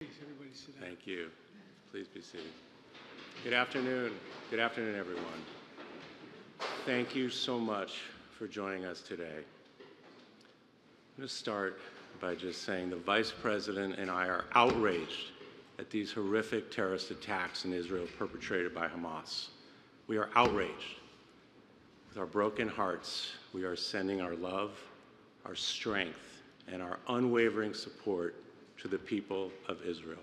Please, everybody sit down. Thank you. Please be seated. Good afternoon. Good afternoon, everyone. Thank you so much for joining us today. I'm going to start by just saying the Vice President and I are outraged at these horrific terrorist attacks in Israel perpetrated by Hamas. We are outraged. With our broken hearts, we are sending our love, our strength, and our unwavering support to the people of Israel.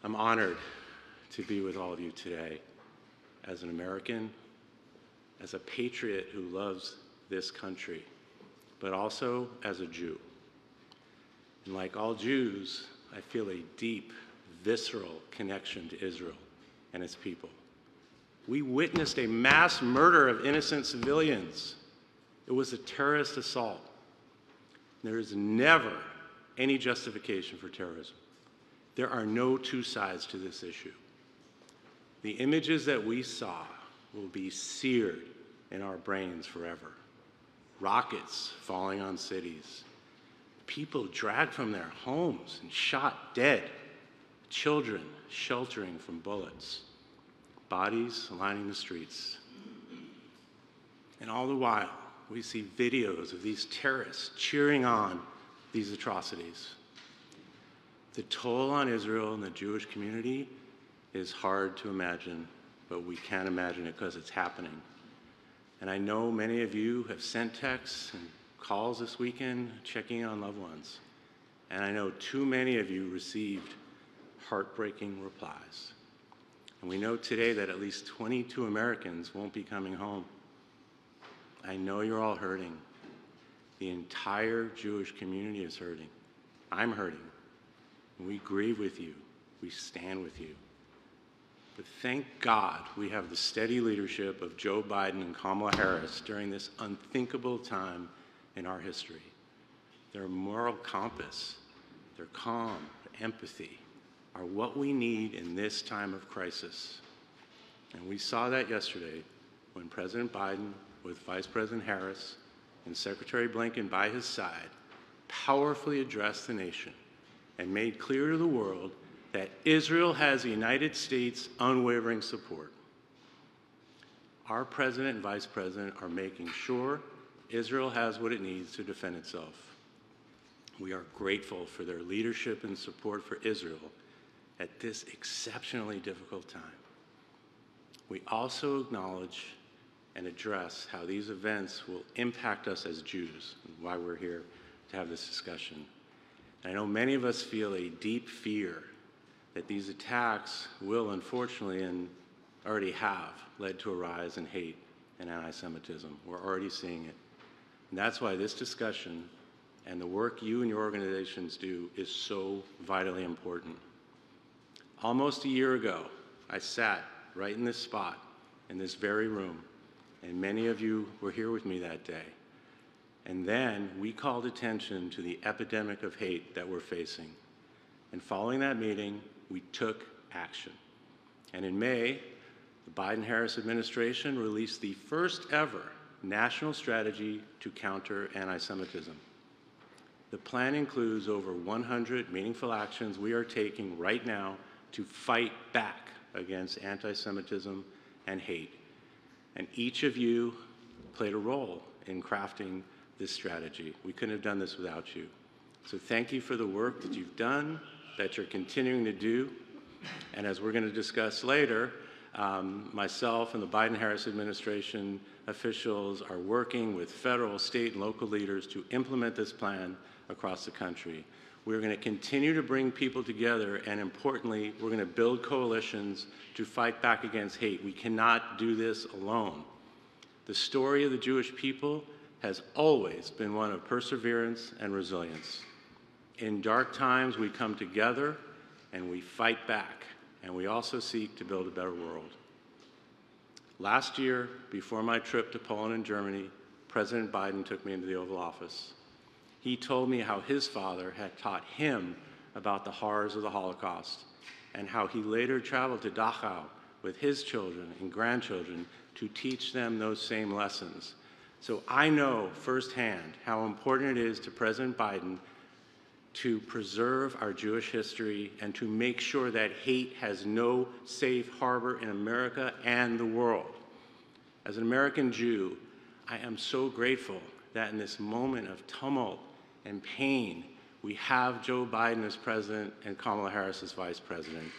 I'm honored to be with all of you today as an American, as a patriot who loves this country, but also as a Jew. And like all Jews, I feel a deep, visceral connection to Israel and its people. We witnessed a mass murder of innocent civilians. It was a terrorist assault. There is never any justification for terrorism. There are no two sides to this issue. The images that we saw will be seared in our brains forever. Rockets falling on cities, people dragged from their homes and shot dead, children sheltering from bullets, bodies lining the streets. And all the while, we see videos of these terrorists cheering on these atrocities. The toll on Israel and the Jewish community is hard to imagine, but we can imagine it because it's happening. And I know many of you have sent texts and calls this weekend checking on loved ones. And I know too many of you received heartbreaking replies. And we know today that at least 22 Americans won't be coming home. I know you're all hurting. The entire Jewish community is hurting. I'm hurting. And we grieve with you. We stand with you. But thank God we have the steady leadership of Joe Biden and Kamala Harris during this unthinkable time in our history. Their moral compass, their calm, their empathy are what we need in this time of crisis. And we saw that yesterday when President Biden, with Vice President Harris and Secretary Blinken by his side, powerfully addressed the nation and made clear to the world that Israel has the United States' unwavering support. Our president and vice president are making sure Israel has what it needs to defend itself. We are grateful for their leadership and support for Israel at this exceptionally difficult time. We also acknowledge and address how these events will impact us as Jews, and why we're here to have this discussion. And I know many of us feel a deep fear that these attacks will, unfortunately, and already have, led to a rise in hate and anti-Semitism. We're already seeing it. And that's why this discussion and the work you and your organizations do is so vitally important. Almost a year ago, I sat right in this spot, in this very room, and many of you were here with me that day. And then we called attention to the epidemic of hate that we're facing. And following that meeting, we took action. And in May, the Biden-Harris administration released the first ever national strategy to counter anti-Semitism. The plan includes over 100 meaningful actions we are taking right now to fight back against anti-Semitism and hate. And each of you played a role in crafting this strategy. We couldn't have done this without you. So thank you for the work that you've done, that you're continuing to do. And as we're going to discuss later, myself and the Biden-Harris administration officials are working with federal, state, and local leaders to implement this plan across the country. We're going to continue to bring people together, and importantly, we're going to build coalitions to fight back against hate. We cannot do this alone. The story of the Jewish people has always been one of perseverance and resilience. In dark times, we come together and we fight back, and we also seek to build a better world. Last year, before my trip to Poland and Germany, President Biden took me into the Oval Office. He told me how his father had taught him about the horrors of the Holocaust, and how he later traveled to Dachau with his children and grandchildren to teach them those same lessons. So I know firsthand how important it is to President Biden to preserve our Jewish history and to make sure that hate has no safe harbor in America and the world. As an American Jew, I am so grateful that in this moment of tumult and pain, we have Joe Biden as president and Kamala Harris as vice president.